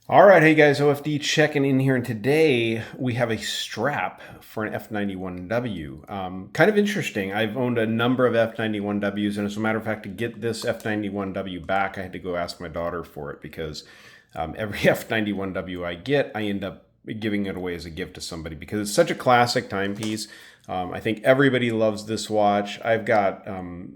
All right, hey guys, OFD checking in here, and today we have a strap for an F-91W. Kind of interesting. I've owned a number of F-91Ws, and as a matter of fact, to get this F-91W back, I had to go ask my daughter for it because every F-91W I get, I end up giving it away as a gift to somebody because it's such a classic timepiece. I think everybody loves this watch. I've got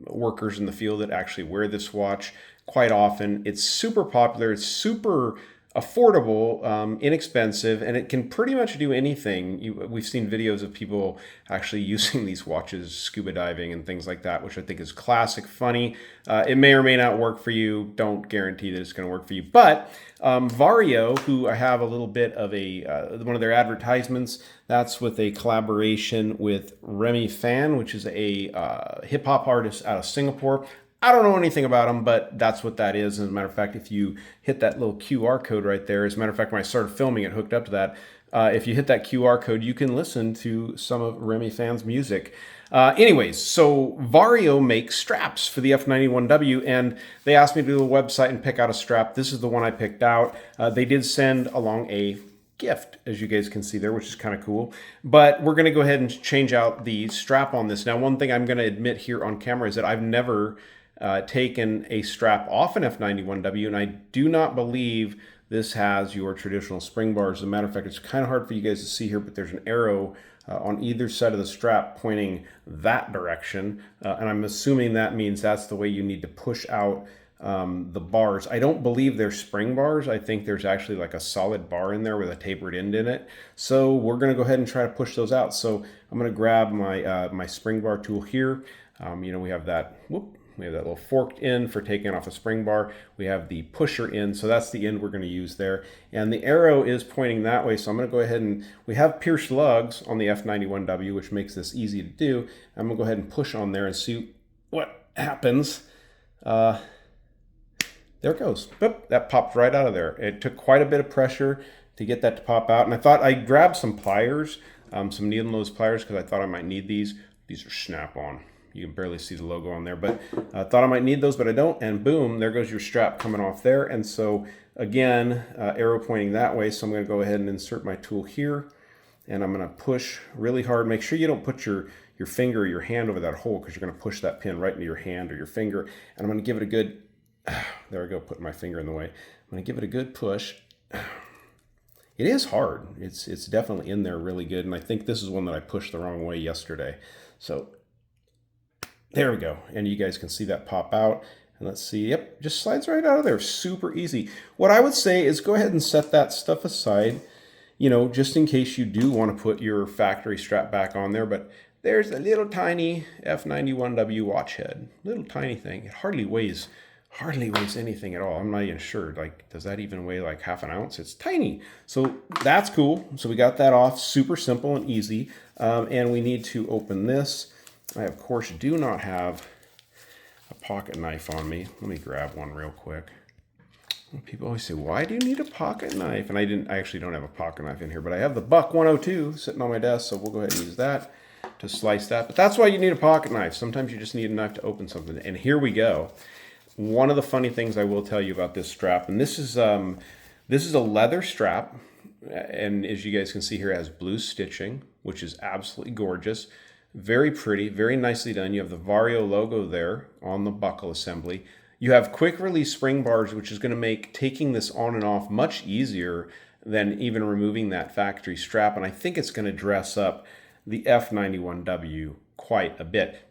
workers in the field that actually wear this watch quite often. It's super popular. It's super affordable, inexpensive, and it can pretty much do anything. We've seen videos of people actually using these watches scuba diving and things like that, which I think is classic, funny. It may or may not work for you. Don't guarantee that it's going to work for you. But VARIO, who I have a little bit of one of their advertisements, that's with a collaboration with Remy Fan, which is a hip hop artist out of Singapore. I don't know anything about them, but that's what that is. As a matter of fact, if you hit that little QR code right there, as a matter of fact, when I started filming it hooked up to that, if you hit that QR code, you can listen to some of Remy Fan's music. Anyways, so VARIO makes straps for the F-91W, and they asked me to do the website and pick out a strap. This is the one I picked out. They did send along a gift, as you guys can see there, which is kind of cool. But we're going to go ahead and change out the strap on this. Now, one thing I'm going to admit here on camera is that I've never taken a strap off an F-91W, and I do not believe this has your traditional spring bars. As a matter of fact, it's kind of hard for you guys to see here, but there's an arrow on either side of the strap pointing that direction, and I'm assuming that means that's the way you need to push out the bars. I don't believe they're spring bars. I think there's actually like a solid bar in there with a tapered end in it. So we're going to go ahead and try to push those out. So I'm going to grab my my spring bar tool here. We have that. We have that little forked end for taking off a spring bar. We have the pusher end, so that's the end we're going to use there. And the arrow is pointing that way, so I'm going to go ahead and, we have pierced lugs on the F-91W, which makes this easy to do. I'm going to go ahead and push on there and see what happens. There it goes. Boop, that popped right out of there. It took quite a bit of pressure to get that to pop out, and I thought I'd grab some pliers, some needle nose pliers, because I thought I might need these. These are snap-on. You can barely see the logo on there, but I thought I might need those, but I don't. And boom, there goes your strap coming off there. And so again, arrow pointing that way. So I'm going to go ahead and insert my tool here, and I'm going to push really hard. Make sure you don't put your finger or your hand over that hole, because you're going to push that pin right into your hand or your finger. And I'm going to give it a good, there I go, putting my finger in the way. I'm going to give it a good push. It is hard. It's definitely in there really good. And I think this is one that I pushed the wrong way yesterday. So there we go. And you guys can see that pop out. And let's see, yep, just slides right out of there. Super easy. What I would say is go ahead and set that stuff aside, just in case you do want to put your factory strap back on there. But there's a little tiny F-91W watch head. Little tiny thing. It hardly weighs anything at all. I'm not even sure. Like, does that even weigh like half an ounce? It's tiny. So that's cool. So we got that off. Super simple and easy. And we need to open this. I, of course, do not have a pocket knife on me. Let me grab one real quick. People always say, why do you need a pocket knife? And I actually don't have a pocket knife in here, but I have the Buck 102 sitting on my desk, so we'll go ahead and use that to slice that. But that's why you need a pocket knife. Sometimes you just need a knife to open something. And here we go. One of the funny things I will tell you about this strap, and this is a leather strap, and as you guys can see here, it has blue stitching, which is absolutely gorgeous. Very pretty, very nicely done. You have the VARIO logo there on the buckle assembly. You have quick release spring bars, which is going to make taking this on and off much easier than even removing that factory strap. And I think it's going to dress up the F-91W quite a bit.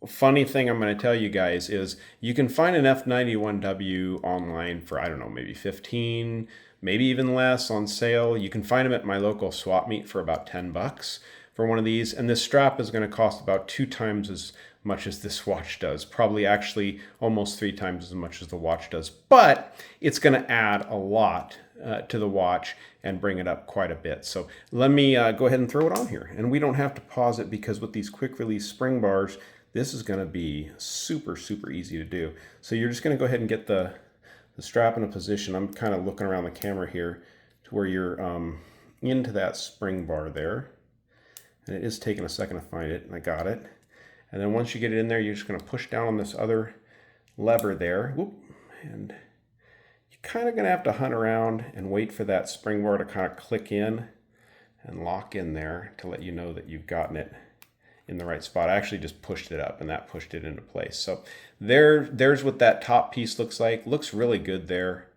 Funny thing I'm going to tell you guys is you can find an F-91W online for, I don't know, maybe 15, maybe even less on sale. You can find them at my local swap meet for about 10 bucks. For one of these, and this strap is going to cost about 2 times as much as this watch does, probably actually almost 3 times as much as the watch does, but it's going to add a lot to the watch and bring it up quite a bit. So let me go ahead and throw it on here, and we don't have to pause it because with these quick release spring bars, this is going to be super easy to do. So you're just going to go ahead and get the strap in a position. I'm kind of looking around the camera here to where you're into that spring bar there. And it is taking a second to find it, and I got it. And then once you get it in there, you're just going to push down on this other lever there. Whoop, and you kind of going to have to hunt around and wait for that spring bar to kind of click in and lock in there to let you know that you've gotten it in the right spot. I actually just pushed it up and that pushed it into place. So there's what that top piece looks like. Looks really good there.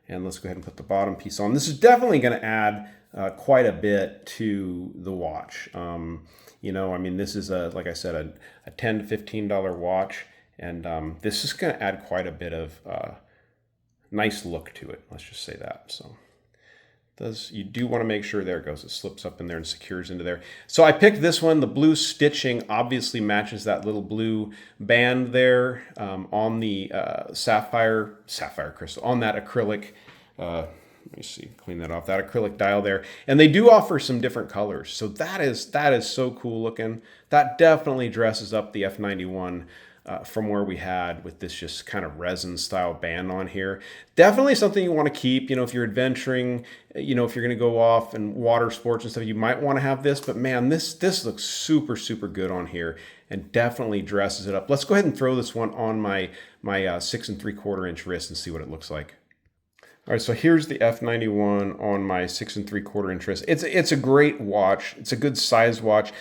And let's go ahead and put the bottom piece on. This is definitely going to add quite a bit to the watch. You know, I mean, this is like I said, a $10 to $15 watch, and this is going to add quite a bit of nice look to it. Let's just say that. So you do want to make sure, there it goes, it slips up in there and secures into there. So I picked this one. The blue stitching obviously matches that little blue band there on the sapphire crystal, on that acrylic, let me see, clean that off, that acrylic dial there. And they do offer some different colors. So that is so cool looking. That definitely dresses up the F91 from where we had with this just kind of resin style band on here. Definitely something you want to keep, you know, if you're adventuring, you know, if you're going to go off and water sports and stuff, you might want to have this, but man, this looks super, super good on here and definitely dresses it up. Let's go ahead and throw this one on my 6 3/4 inch wrist and see what it looks like. All right, so here's the F91 on my 6 3/4 inch wrist. It's a great watch. It's a good size watch.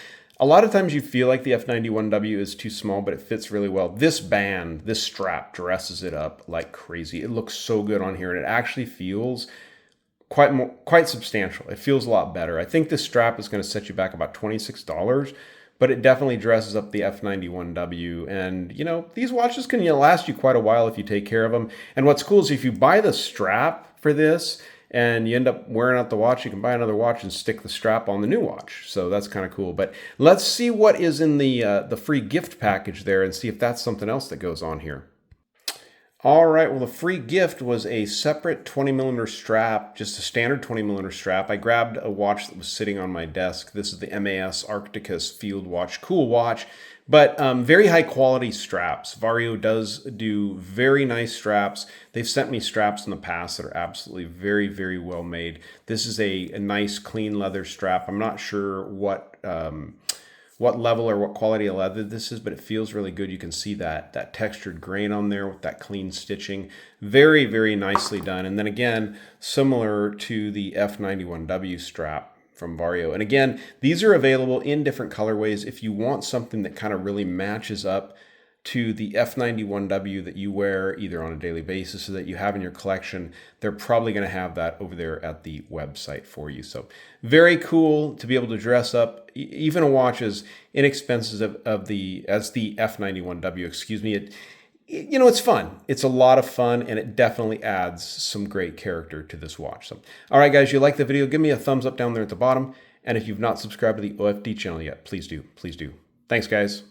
A lot of times you feel like the F91W is too small, but it fits really well. This band, this strap dresses it up like crazy. It looks so good on here, and it actually feels quite substantial. It feels a lot better. I think this strap is going to set you back about $26, but it definitely dresses up the F91W. And, you know, these watches can last you quite a while if you take care of them. And what's cool is if you buy the strap for this, and you end up wearing out the watch, you can buy another watch and stick the strap on the new watch. So that's kind of cool. But let's see what is in the free gift package there and see if that's something else that goes on here. All right, well, the free gift was a separate 20mm strap, just a standard 20mm strap. I grabbed a watch that was sitting on my desk. This is the MAS Arcticus field watch. Cool watch, but very high quality straps. VARIO does do very nice straps. They've sent me straps in the past that are absolutely very, very well made. This is a nice clean leather strap. I'm not sure what level or what quality of leather this is, but it feels really good. You can see that textured grain on there with that clean stitching. Very, very nicely done. And then again, similar to the F91W strap from VARIO. And again, these are available in different colorways. If you want something that kind of really matches up to the F91W that you wear either on a daily basis or that you have in your collection, they're probably going to have that over there at the website for you. So very cool to be able to dress up even a watch as inexpensive as the F91W, excuse me. You know, it's fun. It's a lot of fun, and it definitely adds some great character to this watch. So, all right, guys, you like the video, give me a thumbs up down there at the bottom. And if you've not subscribed to the OFD channel yet, please do. Please do. Thanks, guys.